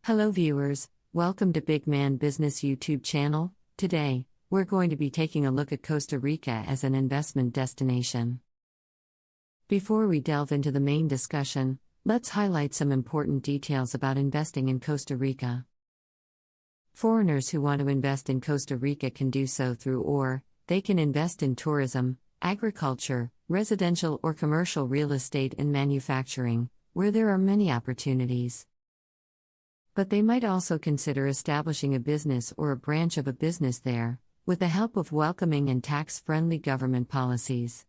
Hello viewers, welcome to Big Man Business YouTube channel. Today, we're going to be taking a look at Costa Rica as an investment destination. Before we delve into the main discussion, let's highlight some important details about investing in Costa Rica. Foreigners who want to invest in Costa Rica can do so they can invest in tourism, agriculture, residential or commercial real estate and manufacturing, where there are many opportunities. But they might also consider establishing a business or a branch of a business there, with the help of welcoming and tax-friendly government policies.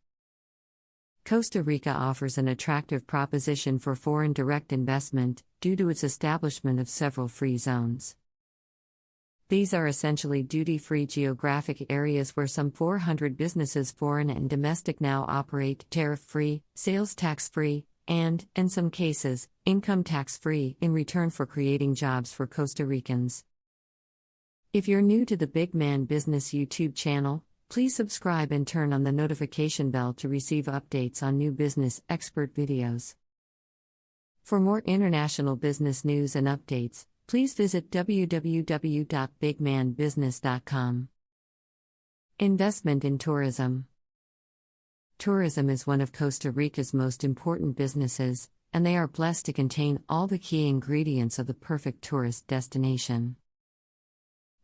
Costa Rica offers an attractive proposition for foreign direct investment, due to its establishment of several free zones. These are essentially duty-free geographic areas where some 400 businesses, foreign and domestic, now operate tariff-free, sales tax-free, and, in some cases, income tax-free, in return for creating jobs for Costa Ricans. If you're new to the Big Man Business YouTube channel, please subscribe and turn on the notification bell to receive updates on new business expert videos. For more international business news and updates, please visit www.bigmanbusiness.com. Investment in tourism. Tourism is one of Costa Rica's most important businesses, and they are blessed to contain all the key ingredients of the perfect tourist destination.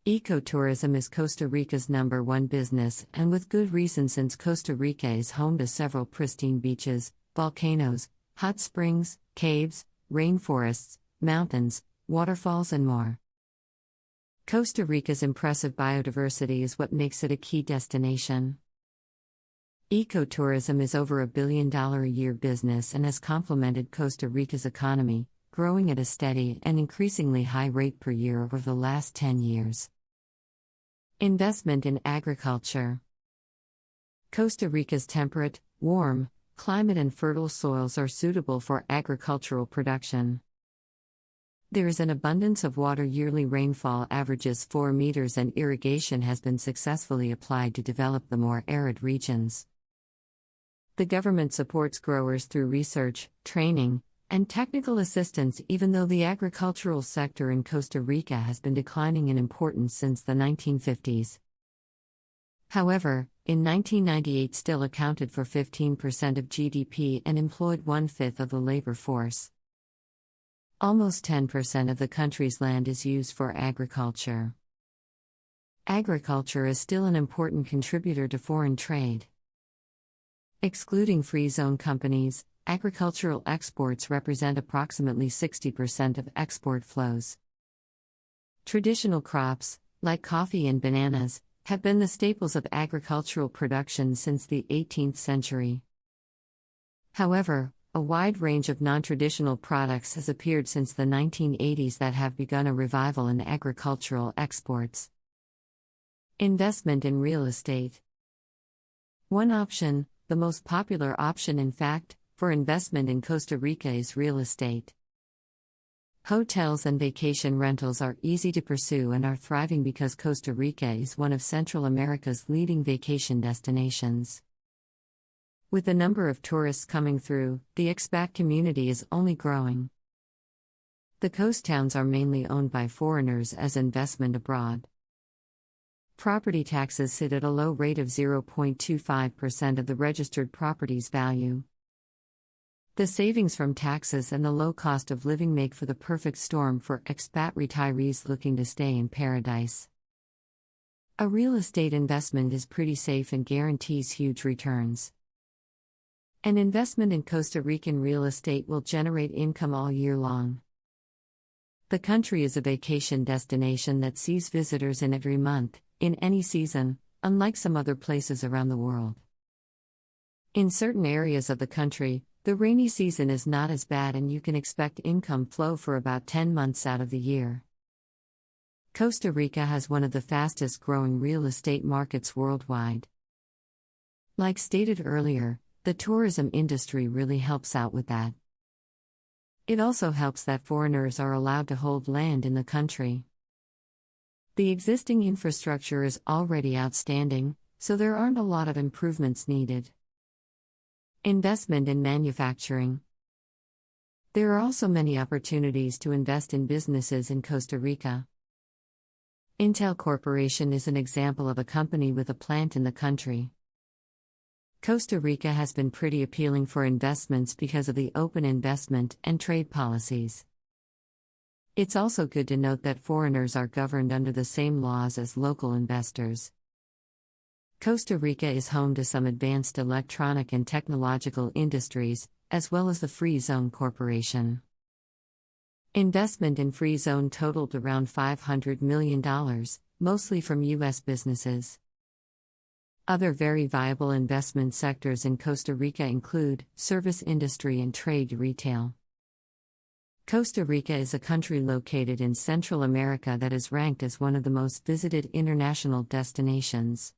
Ecotourism is Costa Rica's #1 business, and with good reason, since Costa Rica is home to several pristine beaches, volcanoes, hot springs, caves, rainforests, mountains, waterfalls and more. Costa Rica's impressive biodiversity is what makes it a key destination. Ecotourism is over $1 billion a year business and has complemented Costa Rica's economy, growing at a steady and increasingly high rate per year over the last 10 years. Investment in agriculture. Costa Rica's temperate, warm climate and fertile soils are suitable for agricultural production. There is an abundance of water. Yearly rainfall averages 4 meters, and irrigation has been successfully applied to develop the more arid regions. The government supports growers through research, training, and technical assistance, even though the agricultural sector in Costa Rica has been declining in importance since the 1950s. However, in 1998 still accounted for 15% of GDP and employed 1/5 of the labor force. Almost 10% of the country's land is used for agriculture. Agriculture is still an important contributor to foreign trade. Excluding free zone companies, agricultural exports represent approximately 60% of export flows. Traditional crops, like coffee and bananas, have been the staples of agricultural production since the 18th century. However, a wide range of non-traditional products has appeared since the 1980s that have begun a revival in agricultural exports. Investment in real estate. One option, the most popular option in fact, for investment in Costa Rica is real estate. Hotels and vacation rentals are easy to pursue and are thriving because Costa Rica is one of Central America's leading vacation destinations. With the number of tourists coming through, the expat community is only growing. The coast towns are mainly owned by foreigners as investment abroad. Property taxes sit at a low rate of 0.25% of the registered property's value. The savings from taxes and the low cost of living make for the perfect storm for expat retirees looking to stay in paradise. A real estate investment is pretty safe and guarantees huge returns. An investment in Costa Rican real estate will generate income all year long. The country is a vacation destination that sees visitors in every month, in any season, unlike some other places around the world. In certain areas of the country, the rainy season is not as bad and you can expect income flow for about 10 months out of the year. Costa Rica has one of the fastest growing real estate markets worldwide. Like stated earlier, the tourism industry really helps out with that. It also helps that foreigners are allowed to hold land in the country. The existing infrastructure is already outstanding, so there aren't a lot of improvements needed. Investment in manufacturing. There are also many opportunities to invest in businesses in Costa Rica. Intel Corporation is an example of a company with a plant in the country. Costa Rica has been pretty appealing for investments because of the open investment and trade policies. It's also good to note that foreigners are governed under the same laws as local investors. Costa Rica is home to some advanced electronic and technological industries, as well as the Free Zone Corporation. Investment in Free Zone totaled around $500 million, mostly from U.S. businesses. Other very viable investment sectors in Costa Rica include service industry and trade retail. Costa Rica is a country located in Central America that is ranked as one of the most visited international destinations.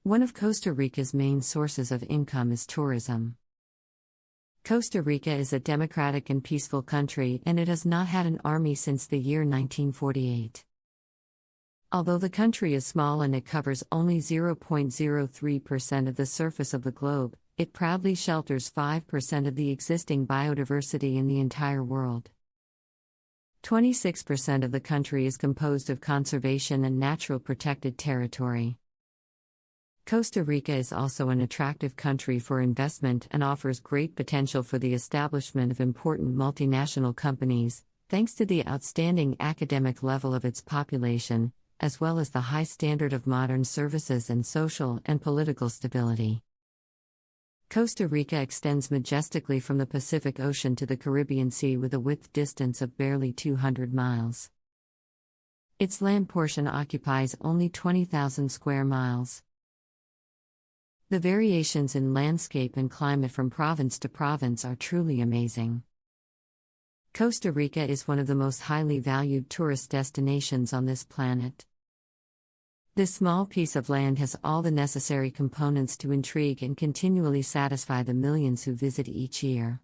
One of Costa Rica's main sources of income is tourism. Costa Rica is a democratic and peaceful country, and it has not had an army since the year 1948. Although the country is small and it covers only 0.03% of the surface of the globe, it proudly shelters 5% of the existing biodiversity in the entire world. 26% of the country is composed of conservation and natural protected territory. Costa Rica is also an attractive country for investment and offers great potential for the establishment of important multinational companies, thanks to the outstanding academic level of its population, as well as the high standard of modern services and social and political stability. Costa Rica extends majestically from the Pacific Ocean to the Caribbean Sea with a width distance of barely 200 miles. Its land portion occupies only 20,000 square miles. The variations in landscape and climate from province to province are truly amazing. Costa Rica is one of the most highly valued tourist destinations on this planet. This small piece of land has all the necessary components to intrigue and continually satisfy the millions who visit each year.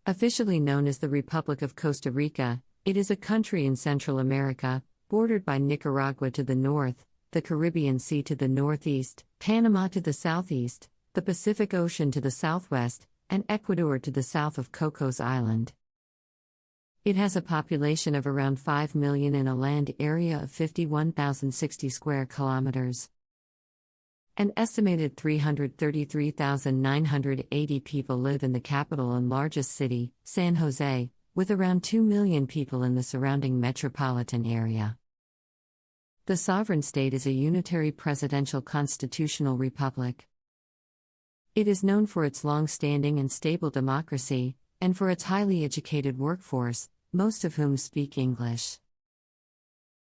Officially known as the Republic of Costa Rica, it is a country in Central America, bordered by Nicaragua to the north, the Caribbean Sea to the northeast, Panama to the southeast, the Pacific Ocean to the southwest, and Ecuador to the south of Cocos Island. It has a population of around 5 million and a land area of 51,060 square kilometers. An estimated 333,980 people live in the capital and largest city, San Jose, with around 2 million people in the surrounding metropolitan area. The sovereign state is a unitary presidential constitutional republic. It is known for its long-standing and stable democracy, and for its highly educated workforce, most of whom speak English.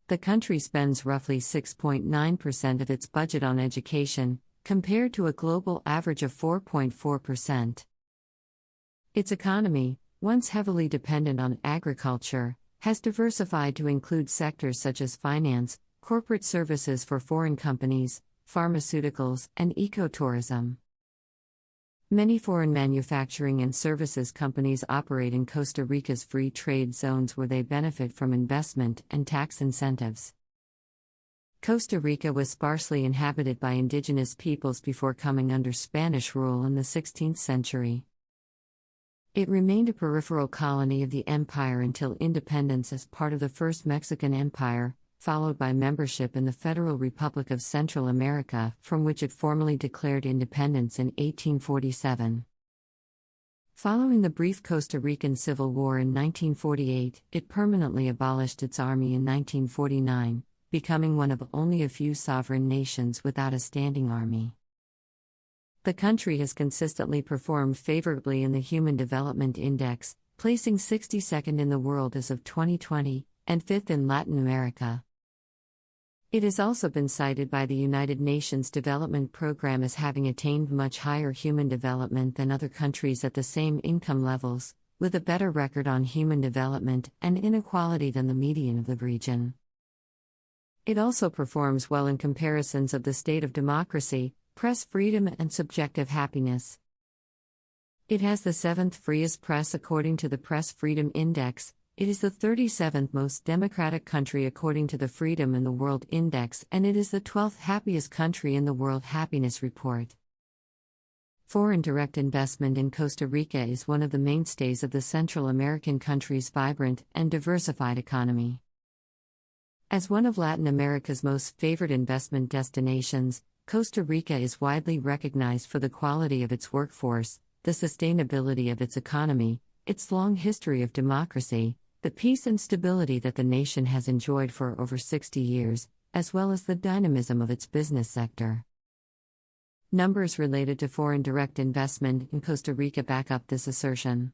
The country spends roughly 6.9% of its budget on education, compared to a global average of 4.4%. Its economy, once heavily dependent on agriculture, has diversified to include sectors such as finance, corporate services for foreign companies, pharmaceuticals, and ecotourism. Many foreign manufacturing and services companies operate in Costa Rica's free trade zones where they benefit from investment and tax incentives. Costa Rica was sparsely inhabited by indigenous peoples before coming under Spanish rule in the 16th century. It remained a peripheral colony of the empire until independence as part of the First Mexican Empire, followed by membership in the Federal Republic of Central America, from which it formally declared independence in 1847. Following the brief Costa Rican Civil War in 1948, it permanently abolished its army in 1949, becoming one of only a few sovereign nations without a standing army. The country has consistently performed favorably in the Human Development Index, placing 62nd in the world as of 2020, and 5th in Latin America. It has also been cited by the United Nations Development Programme as having attained much higher human development than other countries at the same income levels, with a better record on human development and inequality than the median of the region. It also performs well in comparisons of the state of democracy, press freedom, and subjective happiness. It has the 7th freest press according to the Press Freedom Index. It is the 37th most democratic country according to the Freedom in the World Index, and it is the 12th happiest country in the World Happiness Report. Foreign direct investment in Costa Rica is one of the mainstays of the Central American country's vibrant and diversified economy. As one of Latin America's most favored investment destinations, Costa Rica is widely recognized for the quality of its workforce, the sustainability of its economy, its long history of democracy, the peace and stability that the nation has enjoyed for over 60 years, as well as the dynamism of its business sector. Numbers related to foreign direct investment in Costa Rica back up this assertion.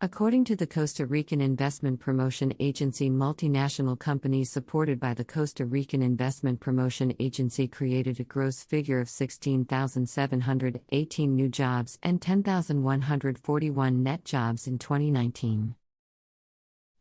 According to the Costa Rican Investment Promotion Agency, multinational companies supported by the Costa Rican Investment Promotion Agency created a gross figure of 16,718 new jobs and 10,141 net jobs in 2019.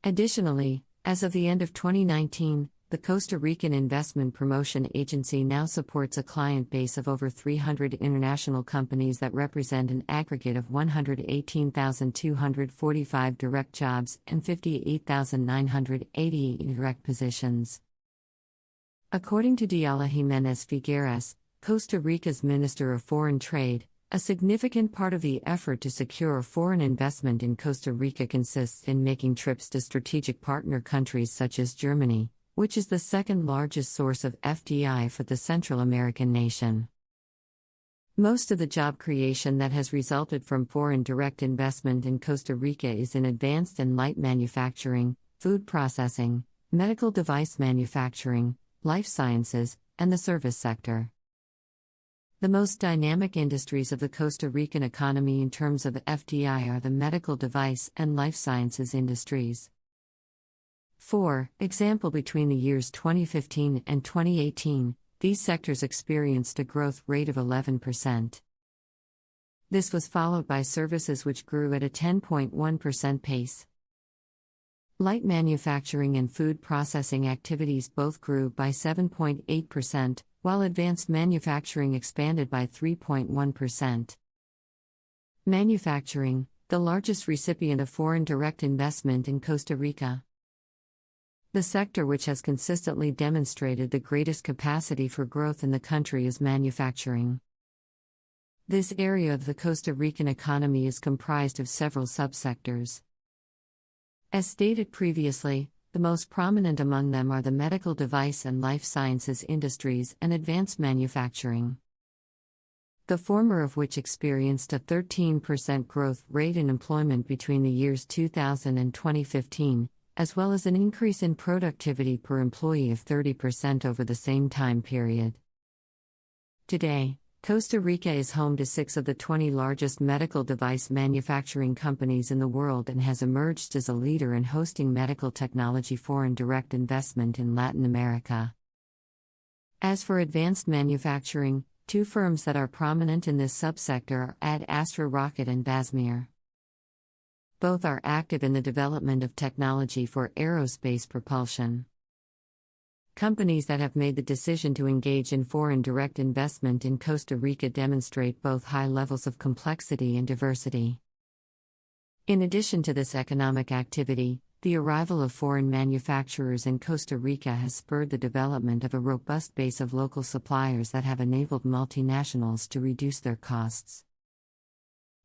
Additionally, as of the end of 2019, the Costa Rican Investment Promotion Agency now supports a client base of over 300 international companies that represent an aggregate of 118,245 direct jobs and 58,980 indirect positions. According to Diala Jimenez Figueres, Costa Rica's Minister of Foreign Trade, a significant part of the effort to secure foreign investment in Costa Rica consists in making trips to strategic partner countries such as Germany, which is the second largest source of FDI for the Central American nation. Most of the job creation that has resulted from foreign direct investment in Costa Rica is in advanced and light manufacturing, food processing, medical device manufacturing, life sciences, and the service sector. The most dynamic industries of the Costa Rican economy in terms of FDI are the medical device and life sciences industries. For example, between the years 2015 and 2018, these sectors experienced a growth rate of 11%. This was followed by services, which grew at a 10.1% pace. Light manufacturing and food processing activities both grew by 7.8%, while advanced manufacturing expanded by 3.1%. Manufacturing, the largest recipient of foreign direct investment in Costa Rica. The sector which has consistently demonstrated the greatest capacity for growth in the country is manufacturing. This area of the Costa Rican economy is comprised of several subsectors. As stated previously, the most prominent among them are the medical device and life sciences industries and advanced manufacturing. The former of which experienced a 13% growth rate in employment between the years 2000 and 2015, as well as an increase in productivity per employee of 30% over the same time period. Today, Costa Rica is home to 6 of the 20 largest medical device manufacturing companies in the world and has emerged as a leader in hosting medical technology foreign direct investment in Latin America. As for advanced manufacturing, 2 firms that are prominent in this subsector are Ad Astra Rocket and Basmir. Both are active in the development of technology for aerospace propulsion. Companies that have made the decision to engage in foreign direct investment in Costa Rica demonstrate both high levels of complexity and diversity. In addition to this economic activity, the arrival of foreign manufacturers in Costa Rica has spurred the development of a robust base of local suppliers that have enabled multinationals to reduce their costs.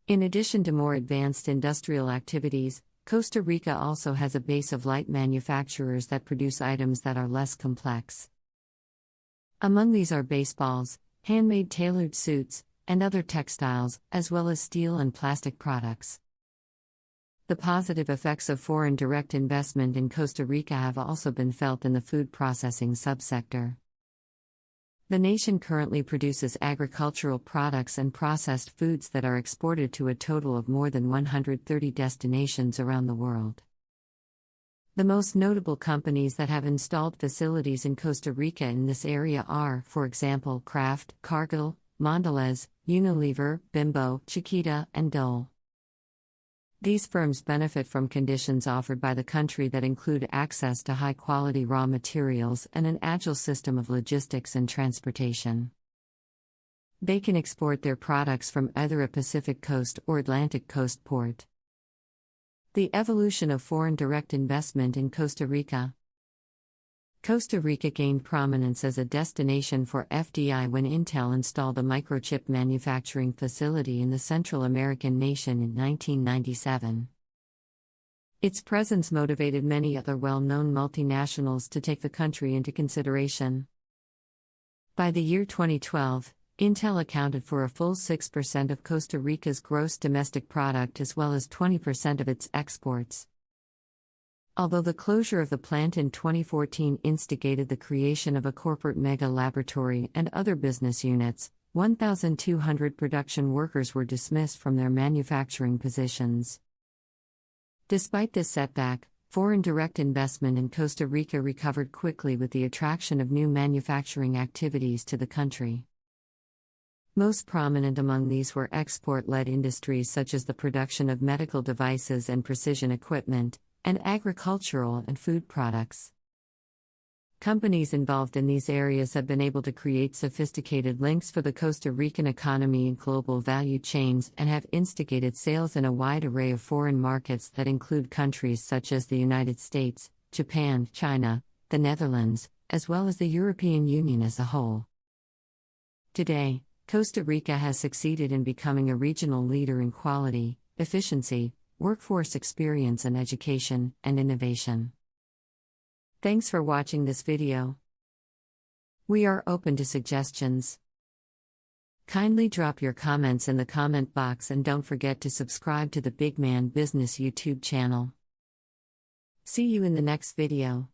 In addition to more advanced industrial activities, Costa Rica also has a base of light manufacturers that produce items that are less complex. Among these are baseballs, handmade tailored suits, and other textiles, as well as steel and plastic products. The positive effects of foreign direct investment in Costa Rica have also been felt in the food processing subsector. The nation currently produces agricultural products and processed foods that are exported to a total of more than 130 destinations around the world. The most notable companies that have installed facilities in Costa Rica in this area are, for example, Kraft, Cargill, Mondelez, Unilever, Bimbo, Chiquita, and Dole. These firms benefit from conditions offered by the country that include access to high-quality raw materials and an agile system of logistics and transportation. They can export their products from either a Pacific Coast or Atlantic Coast port. The evolution of foreign direct investment in Costa Rica. Costa Rica gained prominence as a destination for FDI when Intel installed a microchip manufacturing facility in the Central American nation in 1997. Its presence motivated many other well-known multinationals to take the country into consideration. By the year 2012, Intel accounted for a full 6% of Costa Rica's gross domestic product as well as 20% of its exports. Although the closure of the plant in 2014 instigated the creation of a corporate mega-laboratory and other business units, 1,200 production workers were dismissed from their manufacturing positions. Despite this setback, foreign direct investment in Costa Rica recovered quickly with the attraction of new manufacturing activities to the country. Most prominent among these were export-led industries such as the production of medical devices and precision equipment, and agricultural and food products. Companies involved in these areas have been able to create sophisticated links for the Costa Rican economy and global value chains and have instigated sales in a wide array of foreign markets that include countries such as the United States, Japan, China, the Netherlands, as well as the European Union as a whole. Today, Costa Rica has succeeded in becoming a regional leader in quality, efficiency, workforce experience and education, and innovation. Thanks for watching this video. We are open to suggestions. Kindly drop your comments in the comment box and don't forget to subscribe to the Big Man Business YouTube channel. See you in the next video.